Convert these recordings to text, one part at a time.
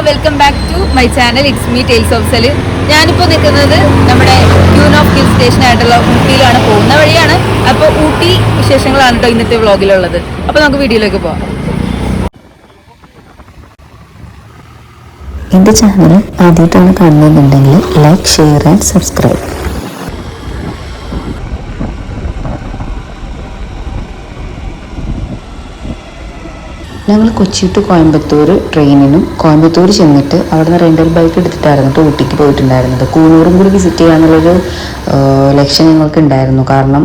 Welcome back to my channel. It's me tales of സെല്. ഞാനിപ്പോൾ നിൽക്കുന്നത് നമ്മുടെ യൂനോഫ് ഹിൽ സ്റ്റേഷൻ ആയിട്ടുള്ള ഊട്ടിയിലാണ്, പോകുന്ന വഴിയാണ്. അപ്പോൾ ഊട്ടി വിശേഷങ്ങളാണ് കേട്ടോ ഇന്നത്തെ വ്ളോഗിലുള്ളത്. അപ്പോൾ നമുക്ക് വീഡിയോയിലേക്ക് പോകാം. എൻ്റെ ചാനൽ ആദ്യമായിട്ടാണ് കാണുന്നുണ്ടെങ്കിൽ ലൈക്ക്, ഷെയർ ആൻഡ് സബ്സ്ക്രൈബ്. ഞങ്ങൾ കൊച്ചി ടു കോയമ്പത്തൂർ ട്രെയിനിനും കോയമ്പത്തൂർ ചെന്നിട്ട് അവിടെ നിന്ന് റെൻ്റൽ ബൈക്ക് എടുത്തിട്ടായിരുന്നു ഊട്ടിക്ക് പോയിട്ടുണ്ടായിരുന്നത്. കൂണൂറും കൂടി വിസിറ്റ് ചെയ്യാനുള്ളൊരു ലക്ഷ്യം ഞങ്ങൾക്ക് ഉണ്ടായിരുന്നു. കാരണം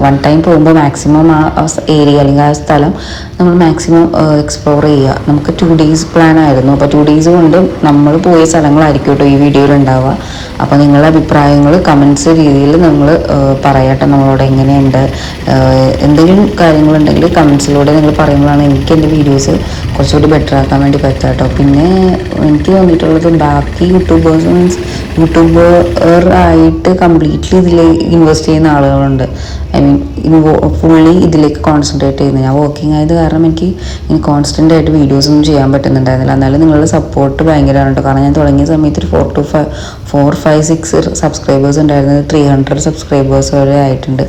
വൺ ടൈം പോകുമ്പോൾ മാക്സിമം ആ ഏരിയ അല്ലെങ്കിൽ ആ സ്ഥലം നമ്മൾ മാക്സിമം എക്സ്പ്ലോർ ചെയ്യുക. നമുക്ക് 2 days പ്ലാൻ ആയിരുന്നു. അപ്പോൾ 2 days കൊണ്ട് നമ്മൾ പോയ സ്ഥലങ്ങളായിരിക്കും കേട്ടോ ഈ വീഡിയോയിൽ ഉണ്ടാവുക. അപ്പോൾ നിങ്ങളുടെ അഭിപ്രായങ്ങൾ കമൻസ് രീതിയിൽ നിങ്ങൾ പറയട്ടെ, നമ്മളോട് എങ്ങനെയുണ്ട്, എന്തെങ്കിലും കാര്യങ്ങളുണ്ടെങ്കിൽ കമൻസിലൂടെ നിങ്ങൾ പറയുമ്പോഴാണ് എനിക്ക് എൻ്റെ വീഡിയോസ് കുറച്ചുകൂടി ബെറ്റർ ആക്കാൻ വേണ്ടി പറ്റുക കേട്ടോ. പിന്നെ എനിക്ക് തോന്നിയിട്ടുള്ളത് ബാക്കി യൂട്യൂബേഴ്സ് മീൻസ് യൂട്യൂബർ ആയിട്ട് കംപ്ലീറ്റ്ലി ഇതിൽ ഇൻവെസ്റ്റ് ചെയ്യുന്ന ആളുകളുണ്ട്. ഐ മീൻ ഫുള്ളി ഇതിലേക്ക് കോൺസെൻട്രേറ്റ് ചെയ്യുന്നത്. ഞാൻ വർക്കിംഗ് ആയത് കാരണം എനിക്ക് ഇനി കോൺസ്റ്റൻ്റ് ആയിട്ട് വീഡിയോസ് ഒന്നും ചെയ്യാൻ പറ്റുന്നുണ്ടായിരുന്നില്ല. എന്നാലും നിങ്ങളുടെ സപ്പോർട്ട് ഭയങ്കരമാണ് കേട്ടോ. കാരണം ഞാൻ തുടങ്ങിയ സമയത്ത് ഒരു 4 to 5 6 സബ്സ്ക്രൈബേഴ്സ് ഉണ്ടായിരുന്നത് 300 സബ്സ്ക്രൈബേഴ്സ് വരെ ആയിട്ടുണ്ട്.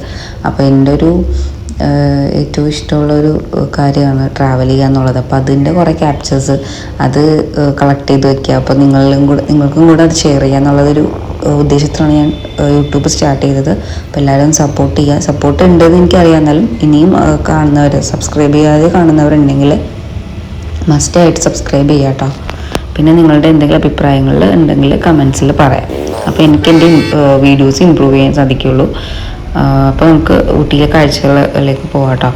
അപ്പോൾ എൻ്റെ ഒരു ഏറ്റവും ഇഷ്ടമുള്ളൊരു കാര്യമാണ് ട്രാവൽ ചെയ്യുക എന്നുള്ളത്. അപ്പോൾ അതിൻ്റെ കുറേ ക്യാപ്ചേഴ്സ് അത് കളക്ട് ചെയ്ത് വയ്ക്കുക. അപ്പോൾ നിങ്ങൾക്കും കൂടെ അത് ഷെയർ ചെയ്യുക എന്നുള്ളതൊരു ഉദ്ദേശത്തിലാണ് ഞാൻ യൂട്യൂബ് സ്റ്റാർട്ട് ചെയ്തത്. അപ്പോൾ എല്ലാവരും സപ്പോർട്ട് ചെയ്യുക. സപ്പോർട്ട് ഉണ്ടെന്ന് എനിക്കറിയാം. എന്നാലും ഇനിയും കാണുന്നവർ, സബ്സ്ക്രൈബ് ചെയ്യാതെ കാണുന്നവരുണ്ടെങ്കിൽ മസ്റ്റായിട്ട് സബ്സ്ക്രൈബ് ചെയ്യുക കേട്ടോ. പിന്നെ നിങ്ങളുടെ എന്തെങ്കിലും അഭിപ്രായങ്ങൾ ഉണ്ടെങ്കിൽ കമൻസിൽ പറയാം. അപ്പോൾ എനിക്ക് എൻ്റെ വീഡിയോസ് ഇമ്പ്രൂവ് ചെയ്യാൻ സാധിക്കുള്ളൂ. അപ്പോൾ നമുക്ക് ഊട്ടിയിലെ കാഴ്ചകളിലേക്ക് പോകാം കേട്ടോ.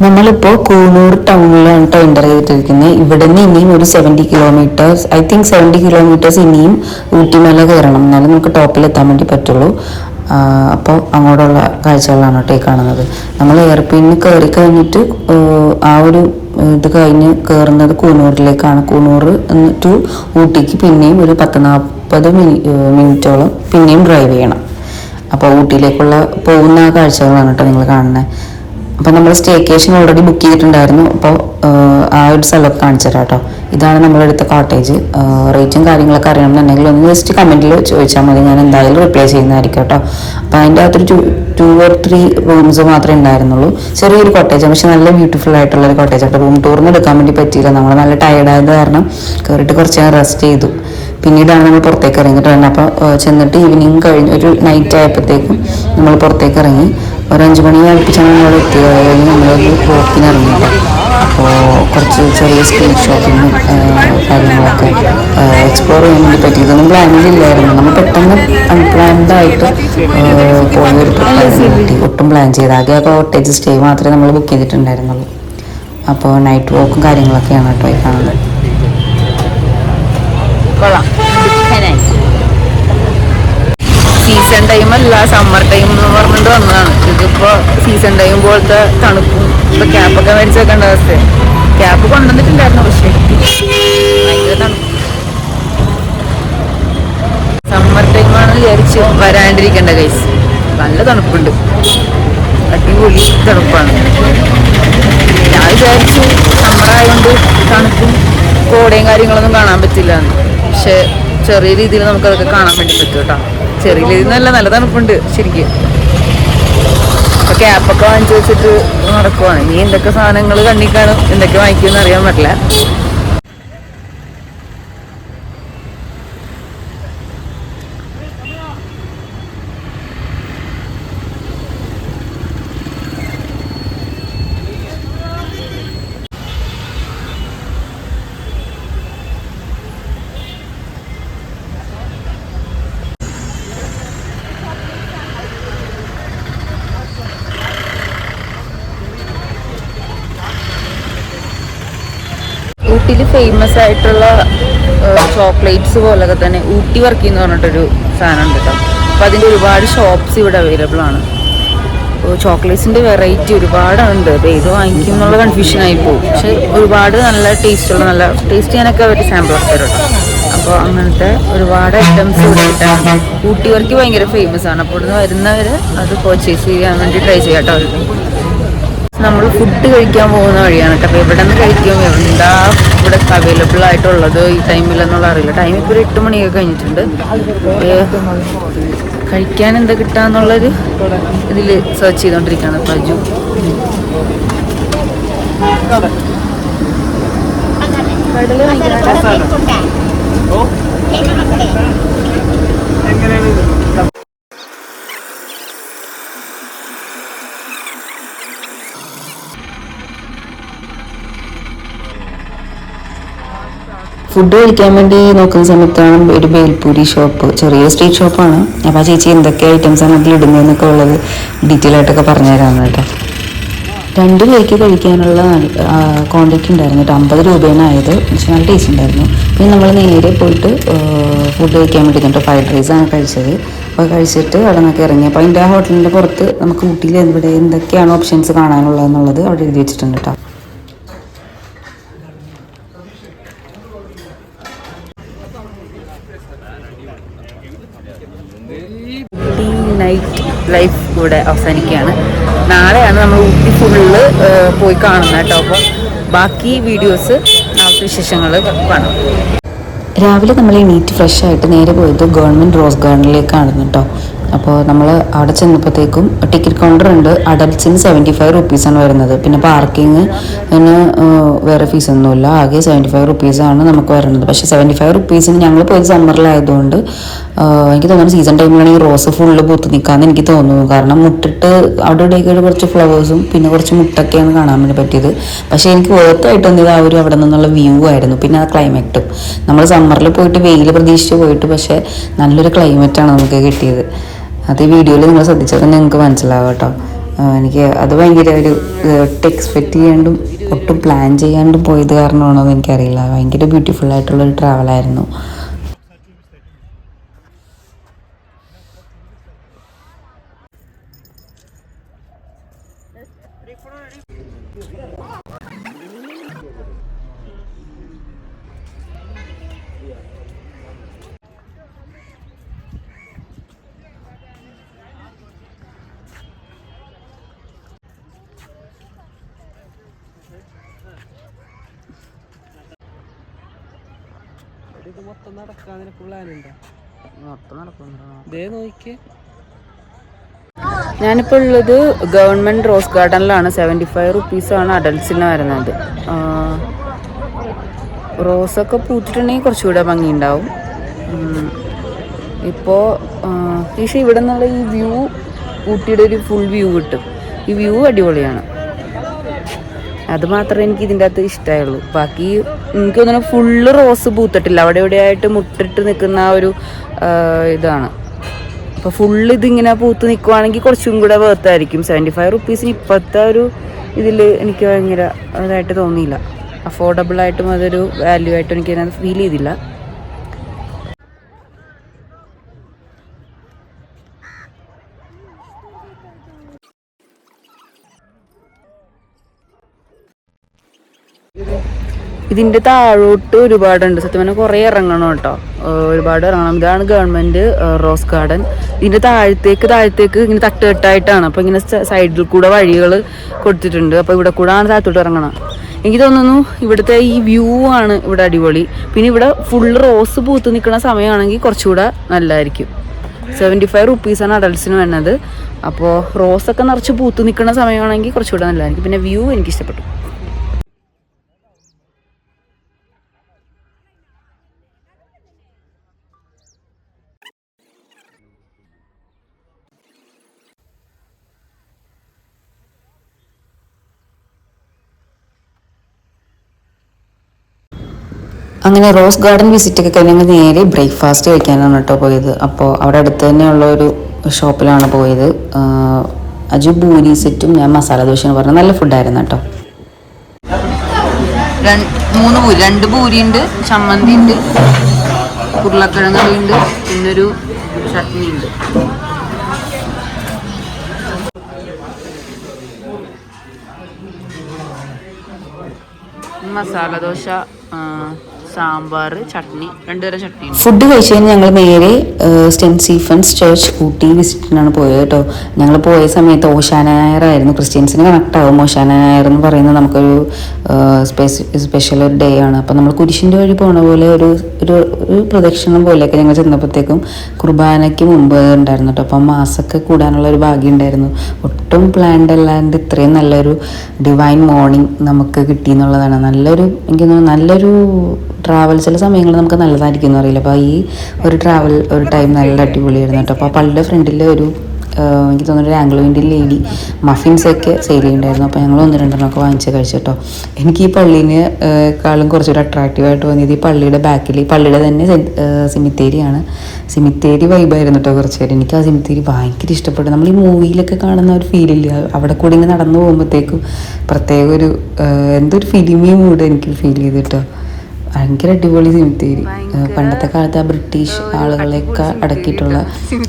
നമ്മളിപ്പോൾ കൂണൂർ ടൗണിലാണ് കേട്ടോ എൻ്റർ ചെയ്തിട്ടിരിക്കുന്നത്. ഇവിടെ നിന്ന് ഇനിയും ഒരു 70 kilometers, ഐ തിങ്ക് 70 kilometers ഇനിയും ഊട്ടിമല കയറണം, എന്നാലും നമുക്ക് ടോപ്പിലെത്താൻ വേണ്ടി പറ്റുള്ളൂ. അപ്പോൾ അങ്ങോട്ടുള്ള കാഴ്ചകളാണ് കേട്ടോ ഈ കാണുന്നത്. നമ്മൾ എയർപിന്നിൽ കയറി കഴിഞ്ഞിട്ട് ആ ഒരു ഇത് കഴിഞ്ഞ് കയറുന്നത് കൂണൂരിലേക്കാണ്. കൂണൂർ ടു ഊട്ടിക്ക് പിന്നെയും ഒരു 10-40 മിനിറ്റോളം പിന്നെയും ഡ്രൈവ് ചെയ്യണം. അപ്പോൾ ഊട്ടിയിലേക്കുള്ള പോകുന്ന ആ കാഴ്ചകളാണ് കേട്ടോ നിങ്ങൾ കാണുന്നത്. അപ്പോൾ നമ്മൾ സ്റ്റേക്കേഷൻ ഓൾറെഡി ബുക്ക് ചെയ്തിട്ടുണ്ടായിരുന്നു. അപ്പോൾ ആ ഒരു സ്ഥലമൊക്കെ കാണിച്ചു തരാം കേട്ടോ. ഇതാണ് നമ്മളെടുത്ത കോട്ടേജ്. റേറ്റും കാര്യങ്ങളൊക്കെ അറിയണമെന്നുണ്ടെങ്കിൽ ഒന്ന് ജസ്റ്റ് കമൻറ്റിൽ ചോദിച്ചാൽ മതി, ഞാൻ എന്തായാലും റിപ്ലൈ ചെയ്യുന്നതായിരിക്കും കേട്ടോ. അപ്പോൾ അതിൻ്റെ അകത്തൊരു 2 or 3 റൂംസ് മാത്രമേ ഉണ്ടായിരുന്നുള്ളൂ. ചെറിയൊരു കോട്ടേജ്, പക്ഷെ നല്ല ബ്യൂട്ടിഫുൾ ആയിട്ടുള്ളൊരു കോട്ടേജ് കേട്ടോ. റൂം ടൂറിന് എടുക്കാൻ വേണ്ടി പറ്റിയില്ല, നമ്മൾ നല്ല ടയർഡായത് കാരണം കയറിയിട്ട് കുറച്ച് നേരം റെസ്റ്റ് ചെയ്തു. പിന്നീടാണ് നമ്മൾ പുറത്തേക്ക് ഇറങ്ങിയിട്ട് വരുന്നത്. അപ്പോൾ ചെന്നിട്ട് ഈവനിങ് കഴിഞ്ഞ് ഒരു നൈറ്റ് ആയപ്പോഴത്തേക്കും നമ്മൾ പുറത്തേക്ക് ഇറങ്ങി. ഒരു 5 മണി അടുപ്പിച്ചാണ് നമ്മൾ എത്തിയത്. കഴിഞ്ഞ് നമ്മളൊരു വോക്കിന് ഇറങ്ങിയിട്ട് അപ്പോൾ കുറച്ച് ചെറിയ സ്ട്രീറ്റ് ഷോപ്പിങ്ങും കാര്യങ്ങളൊക്കെ എക്സ്പ്ലോർ ചെയ്യാൻ വേണ്ടി പറ്റി. ഇതൊന്നും പ്ലാനിലില്ലായിരുന്നു. നമ്മൾ പെട്ടെന്ന് അൺപ്ലാൻഡായിട്ട് പോയൊരു ട്രിപ്പായിരുന്നു. ഒട്ടും പ്ലാൻ ചെയ്ത് ആകെ ആ കോട്ടേജ് സ്റ്റേ മാത്രമേ നമ്മൾ ബുക്ക് ചെയ്തിട്ടുണ്ടായിരുന്നുള്ളൂ. അപ്പോൾ നൈറ്റ് വാക്കും കാര്യങ്ങളൊക്കെയാണ് കേട്ടോ ഈ കാണുന്നത്. സീസൺ ടൈം അല്ല, സമ്മർ ടൈം എന്ന് പറഞ്ഞിട്ട് വന്നതാണ്. ഇതിപ്പോൾ സീസൺ ടൈം പോലത്തെ തണുപ്പും ഇപ്പോൾ ക്യാപ്പൊക്കെ മേടിച്ച് വെക്കേണ്ട അവസ്ഥ. ക്യാപ്പ് കൊണ്ടുവന്നിട്ടുണ്ടായിരുന്നു, പക്ഷേ ഭയങ്കര തണുപ്പ്. സമ്മർ ടൈമാണെന്ന് വിചാരിച്ച് വരാണ്ടിരിക്കേണ്ട കൈസ്. നല്ല തണുപ്പുണ്ട്, അടിപൊളി തണുപ്പാണ്. ഞാൻ വിചാരിച്ചു സമ്മർ ആയതുകൊണ്ട് തണുപ്പും കോടയും കാര്യങ്ങളൊന്നും കാണാൻ പറ്റില്ല എന്ന്. പക്ഷെ ചെറിയ രീതിയിൽ നമുക്കതൊക്കെ കാണാൻ വേണ്ടി പറ്റും കേട്ടോ. ചെറിയ രീതിയിൽ നല്ല തണുപ്പുണ്ട് ശരിക്കും. അപ്പോൾ ക്യാപ്പൊക്കെ വാങ്ങിച്ചു വെച്ചിട്ട് നടക്കുവാണ്. ഇനി എന്തൊക്കെ സാധനങ്ങൾ കണ്ണി കാണും, എന്തൊക്കെ വാങ്ങിക്കുമെന്ന് അറിയാൻ പറ്റില്ല. ഊട്ടിയിൽ ഫേമസ് ആയിട്ടുള്ള ചോക്ലേറ്റ്സ് പോലൊക്കെ തന്നെ ഊട്ടി വർക്കി എന്ന് പറഞ്ഞിട്ടൊരു സാധനം ഉണ്ട് കേട്ടോ. അപ്പോൾ അതിൻ്റെ ഒരുപാട് ഷോപ്സ് ഇവിടെ അവൈലബിൾ ആണ്. ചോക്ലേറ്റ്സിൻ്റെ വെറൈറ്റി ഒരുപാടുണ്ട്. അപ്പോൾ ഏത് വാങ്ങിക്കും എന്നുള്ള കൺഫ്യൂഷനായി പോകും. പക്ഷെ ഒരുപാട് നല്ല ടേസ്റ്റുള്ള, നല്ല ടേസ്റ്റ് ചെയ്യാനൊക്കെ അവർ സാമ്പിൾ ഒക്കെ തരും കേട്ടോ. അപ്പോൾ അങ്ങനത്തെ ഒരുപാട് ഐറ്റംസ് ഇവിടെ കിട്ടാൻ ഊട്ടിവർക്ക് ഭയങ്കര ഫേമസ് ആണ്. അപ്പോൾ ഇവിടുന്ന് വരുന്നവർ അത് പർച്ചേസ് ചെയ്യാൻ വേണ്ടി ട്രൈ ചെയ്യാം കേട്ടോ. നമ്മൾ ഫുഡ് കഴിക്കാൻ പോകുന്ന വഴിയാണ് കേട്ടോ. അപ്പോൾ ഇവിടെ നിന്ന് കഴിക്കും, എന്താ ഇവിടെ അവൈലബിൾ ആയിട്ടുള്ളത് ഈ ടൈമിലെന്നുള്ള അറിയില്ല. ടൈം ഇപ്പോൾ ഒരു 8 മണിയൊക്കെ കഴിഞ്ഞിട്ടുണ്ട്. കഴിക്കാൻ എന്താ കിട്ടാന്നുള്ളൊരു ഇതിൽ സെർച്ച് ചെയ്തുകൊണ്ടിരിക്കുകയാണ്. പജു ഫുഡ് കഴിക്കാൻ വേണ്ടി നോക്കുന്ന സമയത്താണ് ഒരു ബേൽപൂരി ഷോപ്പ്, ചെറിയ സ്ട്രീറ്റ് ഷോപ്പാണ്. അപ്പോൾ ആ ചേച്ചി എന്തൊക്കെ ഐറ്റംസാണ് അതിൽ ഇടുന്നതെന്നൊക്കെ ഉള്ളത് ഡീറ്റെയിൽ ആയിട്ടൊക്കെ പറഞ്ഞുതരാമെന്ന് കേട്ടോ. 2 പേർക്ക് കഴിക്കാനുള്ള ക്വാണ്ടിറ്റി ഉണ്ടായിരുന്നു കേട്ടോ. 50 രൂപയാണ് ആയത്. പക്ഷേ നല്ല ടേസ്റ്റ് ഉണ്ടായിരുന്നു. പിന്നെ നമ്മൾ നേരെ പോയിട്ട് ഫുഡ് കഴിക്കാൻ വേണ്ടി കേട്ടോ ഫ്രൈഡ് റൈസാണ് കഴിച്ചത്. അപ്പോൾ കഴിച്ചിട്ട് അവിടെ നിന്നൊക്കെ ഇറങ്ങി. അപ്പോൾ അതിൻ്റെ ആ ഹോട്ടലിൻ്റെ പുറത്ത് നമുക്ക് ഊട്ടിയിൽ ഇവിടെ എന്തൊക്കെയാണ് ഓപ്ഷൻസ് കാണാനുള്ളതെന്നുള്ളത് അവിടെ എഴുതി വെച്ചിട്ടുണ്ട് കേട്ടോ. നൈറ്റ് ലൈഫ് ഇവിടെ അവസാനിക്കുകയാണ്. നാളെയാണ് നമ്മൾ ഊട്ടി ഫുള്ള് പോയി കാണുന്നത് കേട്ടോ. അപ്പോൾ ബാക്കി വീഡിയോസ് നാളത്തെ വിശേഷങ്ങൾ കാണാം. രാവിലെ നമ്മൾ എണീറ്റ് ഫ്രഷ് ആയിട്ട് നേരെ പോയത് ഗവൺമെൻറ് റോസ് ഗാർഡനിലേക്കാണ് കേട്ടോ. അപ്പോൾ നമ്മൾ അവിടെ ചെന്നപ്പോഴത്തേക്കും ടിക്കറ്റ് കൗണ്ടർ ഉണ്ട്. അഡൽട്ട്സിന് 75 റുപ്പീസാണ് വരുന്നത്. പിന്നെ പാർക്കിങ്ങിന് വേറെ ഫീസൊന്നുമില്ല. ആകെ 75 റുപ്പീസാണ് നമുക്ക് വരുന്നത്. പക്ഷേ 75 റുപ്പീസിന് ഞങ്ങൾ പോയത് സമ്മറിലായതുകൊണ്ട് എനിക്ക് തോന്നുന്നു സീസൺ ടൈമിലാണെങ്കിൽ റോസ് ഫുള്ള് പൂത്ത് നിൽക്കാമെന്ന് എനിക്ക് തോന്നുന്നു. കാരണം മുട്ടിട്ട് അവിടെ ഇവിടെയൊക്കെ കുറച്ച് ഫ്ലവേഴ്സും പിന്നെ കുറച്ച് മുട്ടൊക്കെയാണ് കാണാൻ വേണ്ടി പറ്റിയത്. പക്ഷേ എനിക്ക് വേർത്തായിട്ട് തോന്നിയത് ആ ഒരു അവിടെ നിന്നുള്ള വ്യൂ ആയിരുന്നു. പിന്നെ ആ ക്ലൈമറ്റും നമ്മൾ സമ്മറിൽ പോയിട്ട് വെയിൽ പ്രതീക്ഷിച്ച് പോയിട്ട് പക്ഷേ നല്ലൊരു ക്ലൈമറ്റാണ് നമുക്ക് കിട്ടിയത്. അത് ഈ വീഡിയോയിൽ നിങ്ങൾ ശ്രദ്ധിച്ചാൽ തന്നെ നിങ്ങൾക്ക് മനസ്സിലാവും കേട്ടോ. എനിക്ക് അത് ഭയങ്കര ഒരു എക്സ്പെക്റ്റ് ചെയ്യാണ്ടും ഒട്ടും പ്ലാൻ ചെയ്യാണ്ടും പോയത് കാരണമാണോ എന്ന് എനിക്കറിയില്ല. ഭയങ്കര ബ്യൂട്ടിഫുൾ ആയിട്ടുള്ളൊരു ട്രാവലായിരുന്നു. മൊത്തം നടക്കാൻ നിനക്ക് പ്ലാനുണ്ടോ? മൊത്തം നടക്കുന്നു. നോക്കിയേ, ഞാനിപ്പോൾ ഉള്ളത് ഗവൺമെൻറ് റോസ് ഗാർഡനിലാണ്. 75 റുപ്പീസാണ് അഡൽട്ട്സിന് വരുന്നത്. റോസൊക്കെ പൂത്തിട്ടുണ്ടെങ്കിൽ കുറച്ചുകൂടെ ഭംഗിയുണ്ടാവും. ഇപ്പോൾ പക്ഷേ ഇവിടെ നിന്നുള്ള ഈ വ്യൂ ഊട്ടിയുടെ ഒരു ഫുൾ വ്യൂ കിട്ടും. ഈ വ്യൂ അടിപൊളിയാണ്. അത് മാത്രമേ എനിക്ക് ഇതിൻ്റെ അകത്ത് ഇഷ്ടമായുള്ളൂ. ബാക്കി എനിക്ക് തോന്നുന്നു ഫുള്ള് റോസ് പൂത്തിട്ടില്ല. അവിടെ എവിടെയായിട്ട് മുട്ടിട്ട് നിൽക്കുന്ന ആ ഒരു ഇതാണ്. അപ്പോൾ ഫുള്ള് ഇതിങ്ങനെ പൂത്ത് നിൽക്കുവാണെങ്കിൽ കുറച്ചും കൂടെ വേർത്തായിരിക്കും. 75 റുപ്പീസിന് ഇപ്പോഴത്തെ ഒരു ഇതിൽ എനിക്ക് ഭയങ്കര ഇതായിട്ട് തോന്നിയില്ല. അഫോർഡബിളായിട്ടും അതൊരു വാല്യൂ ആയിട്ടും എനിക്ക് അതിനകത്ത് ഫീൽ ചെയ്തില്ല. ഇതിൻ്റെ താഴോട്ട് ഒരുപാടുണ്ട്. സത്യം പറഞ്ഞാൽ കുറേ ഇറങ്ങണം കേട്ടോ. ഒരുപാട് ഇറങ്ങണം. ഇതാണ് ഗവൺമെൻറ് റോസ് ഗാർഡൻ. ഇതിൻ്റെ താഴത്തേക്ക് ഇങ്ങനെ തട്ടുകെട്ടായിട്ടാണ്. അപ്പോൾ ഇങ്ങനെ സൈഡിൽ കൂടെ വഴികൾ കൊടുത്തിട്ടുണ്ട്. അപ്പോൾ ഇവിടെ കൂടെ ആണ് താഴത്തോട്ട് ഇറങ്ങണം. എനിക്ക് തോന്നുന്നു ഇവിടുത്തെ ഈ വ്യൂ ആണ് ഇവിടെ അടിപൊളി. പിന്നെ ഇവിടെ ഫുള്ള് റോസ് പൂത്ത് നിൽക്കുന്ന സമയമാണെങ്കിൽ കുറച്ചുകൂടെ നല്ലതായിരിക്കും. 75 റുപ്പീസാണ് അഡൽട്ട്സിന് വരുന്നത്. അപ്പോൾ റോസൊക്കെ നിറച്ച് പൂത്ത് നിൽക്കുന്ന സമയമാണെങ്കിൽ കുറച്ചുകൂടെ നല്ലതായിരിക്കും. പിന്നെ വ്യൂ എനിക്കിഷ്ടപ്പെട്ടു. അങ്ങനെ റോസ് ഗാർഡൻ വിസിറ്റ് ഒക്കെ കഴിഞ്ഞ് നേരെ ബ്രേക്ക്ഫാസ്റ്റ് കഴിക്കാനാണ് കേട്ടോ പോയത്. അപ്പോൾ അവിടെ അടുത്ത് തന്നെയുള്ള ഒരു ഷോപ്പിലാണ് പോയത്. അജു പൂരി സെറ്റും ഞാൻ മസാല ദോശ എന്ന് പറഞ്ഞാൽ നല്ല ഫുഡായിരുന്നു കേട്ടോ. 3 പൂരി, 2 പൂരി ഉണ്ട്, ചമ്മന്തി ഉണ്ട്, ഉരുളക്കിഴങ്ങ് കറി ഉണ്ട്, പിന്നൊരു ചട്നി ഉണ്ട്. മസാല ദോശ സാമ്പാർ, ചട്നി, 2 തരം ചട്നി. ഫുഡ് കഴിച്ച് കഴിഞ്ഞ് ഞങ്ങൾ നേരെ സെന്റ് സ്റ്റീഫൻസ് ചർച്ച് ഊട്ടി വിസിറ്റിനാണ് പോയത് കേട്ടോ. ഞങ്ങൾ പോയ സമയത്ത് ഓശാന ഞായറായിരുന്നു. ക്രിസ്ത്യൻസിന് കണക്ട് ആവും ഓശാന ഞായർ എന്ന് പറയുന്നത്. നമുക്കൊരു സ്പെഷ്യൽ ഒരു ഡേ ആണ്. അപ്പം നമ്മൾ കുരിശിൻ്റെ വഴി പോണ പോലെ ഒരു പ്രദക്ഷിണം പോലെയൊക്കെ ഞങ്ങൾ ചെന്നപ്പോഴത്തേക്കും കുർബാനയ്ക്ക് മുമ്പ് ഉണ്ടായിരുന്നു കേട്ടോ. അപ്പം മാസമൊക്കെ കൂടാനുള്ള ഒരു ഭാഗ്യം ഉണ്ടായിരുന്നു. ഒട്ടും പ്ലാൻഡ് അല്ലാണ്ട് ഇത്രയും നല്ലൊരു ഡിവൈൻ മോർണിംഗ് നമുക്ക് കിട്ടി എന്നുള്ളതാണ്. എനിക്ക് നല്ലൊരു ട്രാവൽ ചില സമയങ്ങളിൽ നമുക്ക് നല്ലതായിരിക്കും എന്ന് അറിയില്ല. അപ്പോൾ ഈ ഒരു ടൈം നല്ല അടിപൊളിയായിരുന്നു കേട്ടോ. അപ്പോൾ ആ പള്ളിയുടെ ഫ്രണ്ടിൽ എനിക്ക് തോന്നുന്നു ഒരു ആംഗ്ലോയിൻ്റെ ലേഡി മഫിൻസൊക്കെ സെയിൽ ചെയ്യുന്നുണ്ടായിരുന്നു. അപ്പോൾ ഞങ്ങൾ 1-2 വാങ്ങിച്ച് കഴിച്ചു കേട്ടോ. എനിക്ക് ഈ പള്ളീനെക്കാളും കുറച്ചൊരു അട്രാക്റ്റീവായിട്ട് തോന്നിയത് ഈ പള്ളിയുടെ ബാക്കിൽ, ഈ പള്ളിയുടെ തന്നെ സിമിത്തേരിയാണ്. സിമിത്തേരി വൈബായിരുന്നു കേട്ടോ കുറച്ച് നേരം. എനിക്ക് ആ സിമിത്തേരി ഭയങ്കര ഇഷ്ടപ്പെട്ടു. നമ്മൾ ഈ മൂവിയിലൊക്കെ കാണുന്ന ഒരു ഫീലില്ല, അവിടെ കൂടി ഇങ്ങനെ നടന്നു പോകുമ്പോഴത്തേക്കും പ്രത്യേക ഒരു എന്തൊരു ഫിലിമി മൂഡ് എനിക്ക് ഫീൽ ചെയ്തു കേട്ടോ. ഭയങ്കര അടിപൊളി സിമിത്തേരി. പണ്ടത്തെ കാലത്ത് ആ ബ്രിട്ടീഷ് ആളുകളെയൊക്കെ അടക്കിയിട്ടുള്ള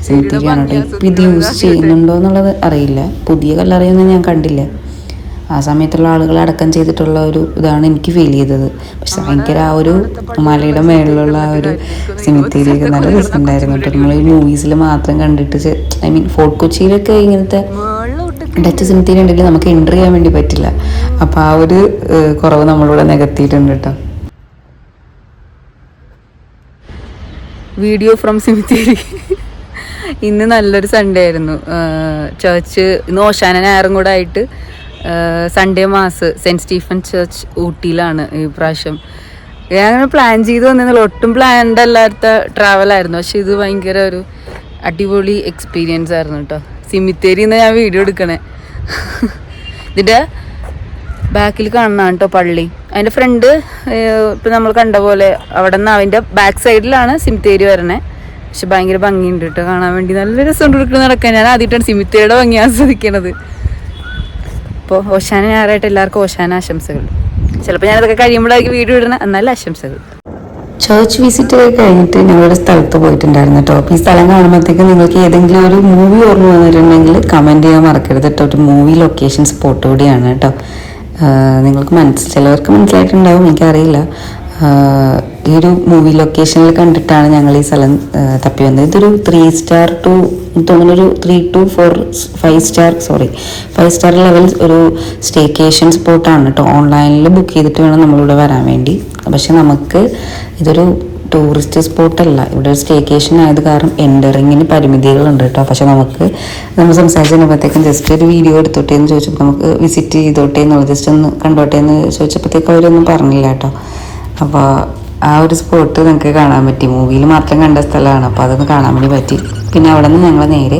സിമിത്തേരിയാണ് കേട്ടോ. ഇപ്പം ഇത് യൂസ് ചെയ്യുന്നുണ്ടോ എന്നുള്ളത് അറിയില്ല. പുതിയ കല്ലറയൊന്നും ഞാൻ കണ്ടില്ല. ആ സമയത്തുള്ള ആളുകളെ അടക്കം ചെയ്തിട്ടുള്ള ഒരു ഇതാണ് എനിക്ക് ഫീൽ ചെയ്തത്. പക്ഷെ ഭയങ്കര ആ ഒരു മലയുടെ മേളിലുള്ള ആ ഒരു സിമിത്തേരിയൊക്കെ നല്ല രസമുണ്ടായിരുന്നു കേട്ടോ. നമ്മൾ ഈ മൂവീസിൽ മാത്രം കണ്ടിട്ട് ഫോർട്ട് കൊച്ചിയിലൊക്കെ ഇങ്ങനത്തെ ഡച്ച് സിമിത്തേരി ഉണ്ടെങ്കിൽ നമുക്ക് എൻട്രി ചെയ്യാൻ വേണ്ടി പറ്റില്ല. അപ്പോൾ ആ ഒരു കുറവ് നമ്മളിവിടെ നികത്തിയിട്ടുണ്ട് കേട്ടോ. വീഡിയോ ഫ്രം സിമിത്തേരി. ഇന്ന് നല്ലൊരു സൺഡേ ആയിരുന്നു. ചർച്ച് ഇന്ന് ഓശാന ഞായറും കൂടെ ആയിട്ട് Sunday mass Saint Stephen church ഊട്ടിയിലാണ് ഈ പ്രാവശ്യം. ഞാൻ അങ്ങനെ പ്ലാൻ ചെയ്ത് വന്നിരുന്നില്ല, ഒട്ടും പ്ലാൻഡ് അല്ലാത്ത ട്രാവലായിരുന്നു. പക്ഷെ ഇത് ഭയങ്കര ഒരു അടിപൊളി എക്സ്പീരിയൻസ് ആയിരുന്നു കേട്ടോ. സിമിത്തേരിന്ന് ഞാൻ വീഡിയോ എടുക്കണേ. ഇതിൻ്റെ ബാക്കിൽ കാണണം കേട്ടോ പള്ളി. അതിൻ്റെ ഫ്രണ്ട് ഇപ്പം നമ്മൾ കണ്ട പോലെ അവിടെ നിന്ന് അതിൻ്റെ ബാക്ക് സൈഡിലാണ് സിമിത്തേരി വരണേ. പക്ഷെ ഭയങ്കര ഭംഗിയുണ്ട് കേട്ടോ കാണാൻ വേണ്ടി. നല്ല രസമുണ്ട് എടുക്കുന്ന നടക്കാൻ. ഞാൻ ആദ്യമായിട്ടാണ് സിമിത്തേരിയുടെ ഭംഗി ആസ്വദിക്കണത്. അപ്പോൾ ഓശാന ഞായറായിട്ട് എല്ലാവർക്കും ഓശാന ആശംസകൾ. ചിലപ്പോൾ ഞാനതൊക്കെ കഴിയുമ്പോഴായിരിക്കും വീഡിയോ ഇടുന്നത്, എന്നാലും ആശംസകൾ. ചർച്ച് വിസിറ്റ് കഴിഞ്ഞിട്ട് ഞങ്ങളുടെ സ്ഥലത്ത് പോയിട്ടുണ്ടായിരുന്നു കേട്ടോ. അപ്പോൾ ഈ സ്ഥലം കാണുമ്പോഴത്തേക്ക് നിങ്ങൾക്ക് ഏതെങ്കിലും ഒരു മൂവി ഓർമ്മ വന്നിട്ടുണ്ടെങ്കിൽ കമൻറ്റ് ചെയ്യാൻ മറക്കരുത് കേട്ടോ. ഒരു മൂവി ലൊക്കേഷൻ സ്പോട്ട് കൂടിയാണ് കേട്ടോ. നിങ്ങൾക്ക് ചിലവർക്ക് മനസ്സിലായിട്ടുണ്ടാവും, എനിക്കറിയില്ല. ഈ ഒരു മൂവി ലൊക്കേഷനിൽ കണ്ടിട്ടാണ് ഞങ്ങൾ ഈ സ്ഥലം തപ്പി വന്നത്. ഇതൊരു 3 സ്റ്റാർ ടു തോന്നുന്നൊരു 3 to 5 സ്റ്റാർ ലെവൽ ഒരു സ്റ്റേക്കേഷൻ സ്പോട്ടാണ് കേട്ടോ. ഓൺലൈനിൽ ബുക്ക് ചെയ്തിട്ട് വേണം നമ്മളിവിടെ വരാൻ വേണ്ടി. പക്ഷെ നമുക്ക് ഇതൊരു ടൂറിസ്റ്റ് സ്പോട്ടല്ല, ഇവിടെ ഒരു സ്റ്റേക്കേഷൻ ആയത് കാരണം എൻറ്ററിങ്ങിന് പരിമിതികളുണ്ട് കേട്ടോ. പക്ഷെ നമ്മൾ സംസാരിച്ചപ്പോഴത്തേക്കും ജസ്റ്റ് ഒരു വീഡിയോ എടുത്തോട്ടെ എന്ന് ചോദിച്ചപ്പോൾ നമുക്ക് വിസിറ്റ് ചെയ്തോട്ടെ എന്നുള്ളത്, ജസ്റ്റ് ഒന്ന് കണ്ടോട്ടെ എന്ന് ചോദിച്ചപ്പോഴത്തേക്കും അവരൊന്നും പറഞ്ഞില്ല കേട്ടോ. അപ്പോൾ ആ ഒരു സ്പോട്ട് നിങ്ങൾക്ക് കാണാൻ പറ്റി. മൂവിയിൽ മാത്രം കണ്ട സ്ഥലമാണ്, അപ്പോൾ അതൊന്ന് കാണാൻ വേണ്ടി പറ്റി. പിന്നെ അവിടെ നിന്ന് ഞങ്ങൾ നേരെ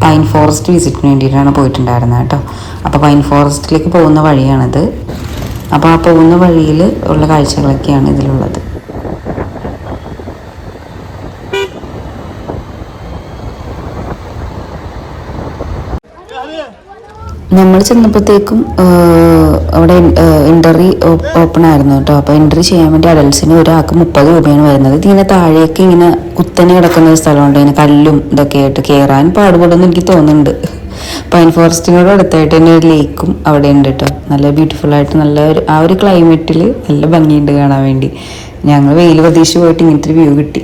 പൈൻ ഫോറസ്റ്റ് വിസിറ്റിന് വേണ്ടിയിട്ടാണ് പോയിട്ടുണ്ടായിരുന്നത് കേട്ടോ. അപ്പോൾ പൈൻ ഫോറസ്റ്റിലേക്ക് പോകുന്ന വഴിയാണിത്. അപ്പോൾ ആ പോകുന്ന വഴിയിൽ ഉള്ള കാഴ്ചകളൊക്കെയാണ് ഇതിലുള്ളത്. നമ്മൾ ചെന്നപ്പോഴത്തേക്കും അവിടെ എൻട്രി ഓപ്പൺ ആയിരുന്നു കേട്ടോ. അപ്പോൾ എൻട്രി ചെയ്യാൻ വേണ്ടി അഡൽസിന് ഒരാൾക്ക് 30 രൂപയാണ് വരുന്നത്. ഇതിങ്ങനെ താഴേക്ക് ഇങ്ങനെ കുത്തനെ കിടക്കുന്ന ഒരു സ്ഥലമുണ്ട്. ഇങ്ങനെ കല്ലും ഇതൊക്കെ ആയിട്ട് കയറാൻ പാടുപെടുമെന്ന് എനിക്ക് തോന്നുന്നുണ്ട്. പൈൻ ഫോറസ്റ്റിനോട് അടുത്തായിട്ട് തന്നെ ഒരു ലേക്കും അവിടെ ഉണ്ട് കേട്ടോ. നല്ല ബ്യൂട്ടിഫുൾ ആയിട്ട് ആ ഒരു ക്ലൈമറ്റിൽ നല്ല ഭംഗിയുണ്ട് കാണാൻ വേണ്ടി. ഞങ്ങൾ വെയിൽ പ്രതീക്ഷിച്ച് പോയിട്ട് ഇങ്ങനത്തെ ഒരു വ്യൂ കിട്ടി.